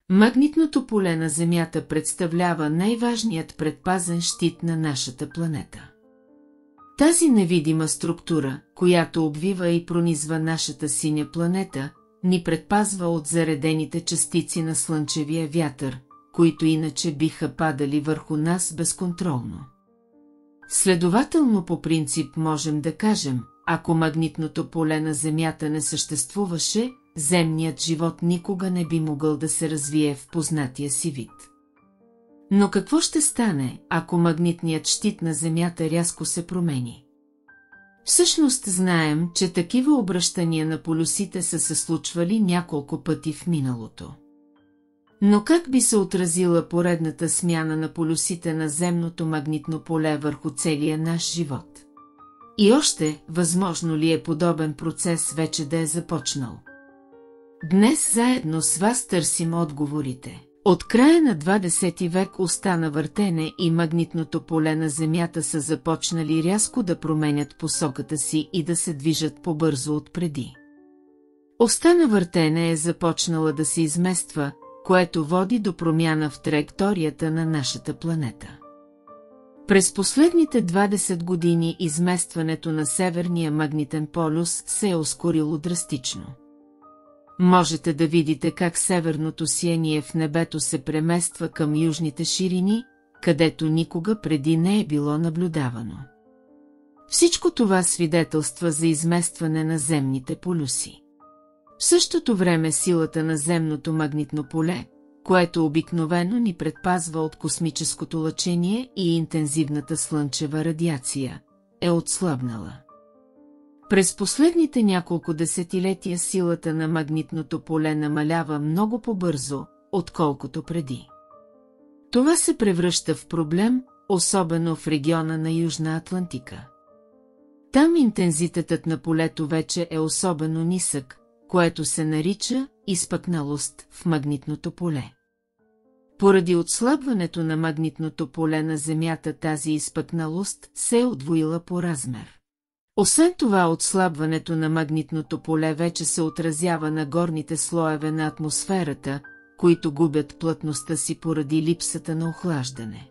Магнитното поле на Земята представлява най-важният предпазен щит на нашата планета. Тази невидима структура, която обвива и пронизва нашата синя планета, ни предпазва от заредените частици на слънчевия вятър, които иначе биха падали върху нас безконтролно. Следователно, по принцип можем да кажем, ако магнитното поле на Земята не съществуваше, земният живот никога не би могъл да се развие в познатия си вид. Но какво ще стане, ако магнитният щит на Земята рязко се промени? Всъщност знаем, че такива обръщания на полюсите са се случвали няколко пъти в миналото. Но как би се отразила поредната смяна на полюсите на земното магнитно поле върху целия наш живот? И още, възможно ли е подобен процес вече да е започнал? Днес заедно с вас търсим отговорите. От края на 20 век остана въртене и магнитното поле на Земята са започнали рязко да променят посоката си и да се движат по-бързо от преди. Остана въртене е започнала да се измества, което води до промяна в траекторията на нашата планета. През последните 20 години изместването на северния магнитен полюс се е ускорило драстично. Можете да видите как северното сияние в небето се премества към южните ширини, където никога преди не е било наблюдавано. Всичко това свидетелства за изместване на земните полюси. В същото време силата на земното магнитно поле, което обикновено ни предпазва от космическото лъчение и интензивната слънчева радиация, е отслабнала. През последните няколко десетилетия силата на магнитното поле намалява много по-бързо, отколкото преди. Това се превръща в проблем, особено в региона на Южна Атлантика. Там интензитетът на полето вече е особено нисък, което се нарича изпъкналост в магнитното поле. Поради отслабването на магнитното поле на Земята тази изпъкналост се е удвоила по размер. Освен това, отслабването на магнитното поле вече се отразява на горните слоеве на атмосферата, които губят плътността си поради липсата на охлаждане.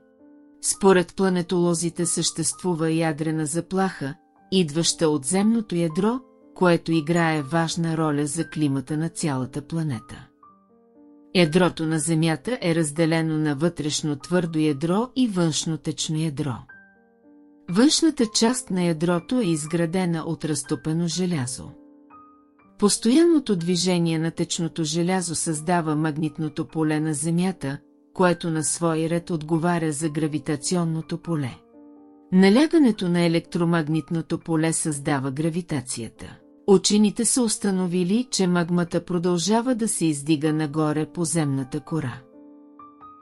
Според планетолозите съществува ядрена заплаха, идваща от земното ядро, което играе важна роля за климата на цялата планета. Ядрото на Земята е разделено на вътрешно твърдо ядро и външно течно ядро. Външната част на ядрото е изградена от разтопено желязо. Постоянното движение на течното желязо създава магнитното поле на Земята, което на свой ред отговаря за гравитационното поле. Налягането на електромагнитното поле създава гравитацията. Учените са установили, че магмата продължава да се издига нагоре по земната кора.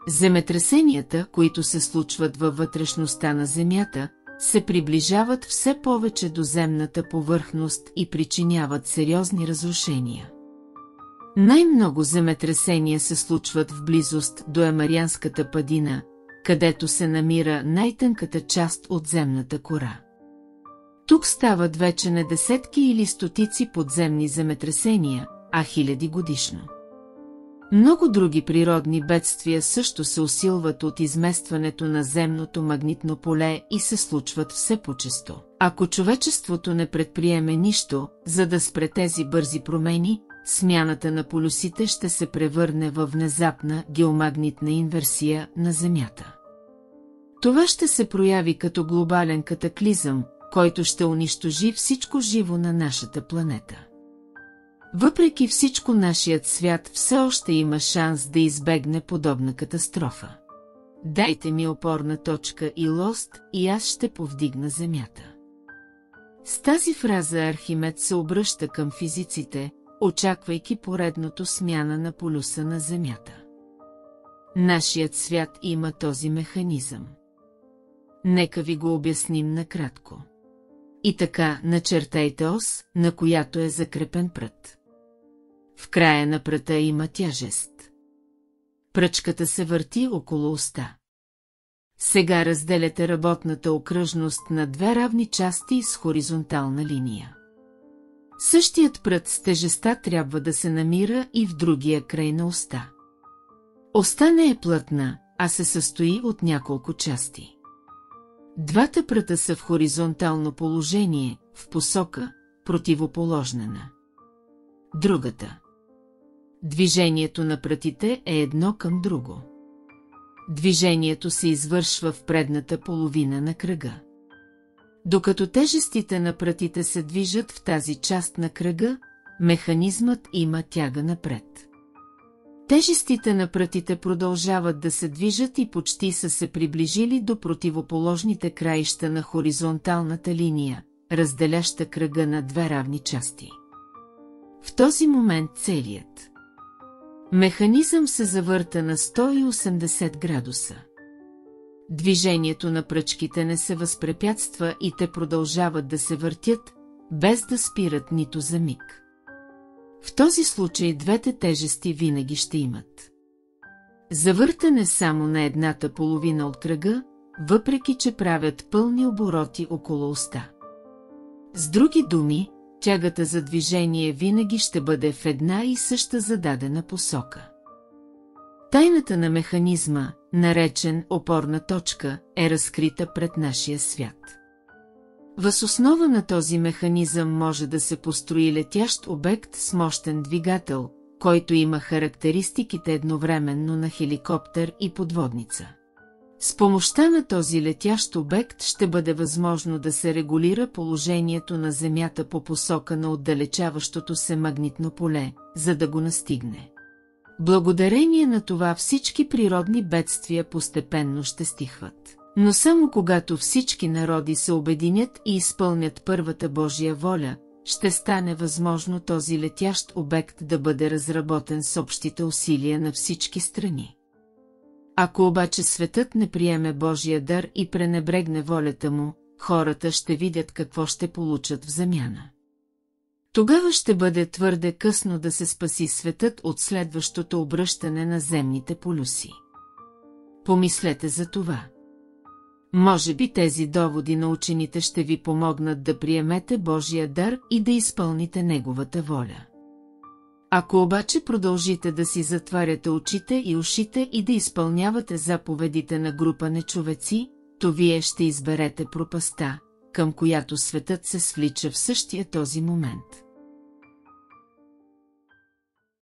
Земетресенията, които се случват във вътрешността на Земята, се приближават все повече до земната повърхност и причиняват сериозни разрушения. Най-много земетресения се случват в близост до Емарианската падина, където се намира най-тънката част от земната кора. Тук стават вече не десетки или стотици подземни земетресения, а хиляди годишно. Много други природни бедствия също се усилват от изместването на земното магнитно поле и се случват все по-често. Ако човечеството не предприеме нищо, за да спре тези бързи промени, смяната на полюсите ще се превърне във внезапна геомагнитна инверсия на Земята. Това ще се прояви като глобален катаклизъм, който ще унищожи всичко живо на нашата планета. Въпреки всичко, нашият свят все още има шанс да избегне подобна катастрофа. Дайте ми опорна точка и лост, и аз ще повдигна Земята. С тази фраза Архимед се обръща към физиците, очаквайки поредното смяна на полюса на Земята. Нашият свят има този механизъм. Нека ви го обясним накратко. И така, начертайте ос, на която е закрепен прът. В края на пръта има тяжест. Пръчката се върти около оста. Сега разделяте работната окръжност на две равни части с хоризонтална линия. Същият прът с тежестта трябва да се намира и в другия край на оста. Оста не е плътна, а се състои от няколко части. Двата пръта са в хоризонтално положение, в посока, противоположна на другата. Движението на прътите е едно към друго. Движението се извършва в предната половина на кръга. Докато тежестите на прътите се движат в тази част на кръга, механизмът има тяга напред. Тежестите на прътите продължават да се движат и почти са се приближили до противоположните краища на хоризонталната линия, разделяща кръга на две равни части. В този момент целият механизъм се завърта на 180 градуса. Движението на пръчките не се възпрепятства и те продължават да се въртят, без да спират нито за миг. В този случай двете тежести винаги ще имат завъртане само на едната половина от кръга, въпреки че правят пълни обороти около оста. С други думи, тягата за движение винаги ще бъде в една и съща зададена посока. Тайната на механизма, наречен опорна точка, е разкрита пред нашия свят. Въз основа на този механизъм може да се построи летящ обект с мощен двигател, който има характеристиките едновременно на хеликоптер и подводница. С помощта на този летящ обект ще бъде възможно да се регулира положението на Земята по посока на отдалечаващото се магнитно поле, за да го настигне. Благодарение на това всички природни бедствия постепенно ще стихват. Но само когато всички народи се обединят и изпълнят първата Божия воля, ще стане възможно този летящ обект да бъде разработен с общите усилия на всички страни. Ако обаче светът не приеме Божия дар и пренебрегне волята му, хората ще видят какво ще получат в замяна. Тогава ще бъде твърде късно да се спаси светът от следващото обръщане на земните полюси. Помислете за това. Може би тези доводи на учените ще ви помогнат да приемете Божия дар и да изпълните Неговата воля. Ако обаче продължите да си затваряте очите и ушите и да изпълнявате заповедите на група нечовеци, то вие ще изберете пропастта, към която светът се свлича в същия този момент.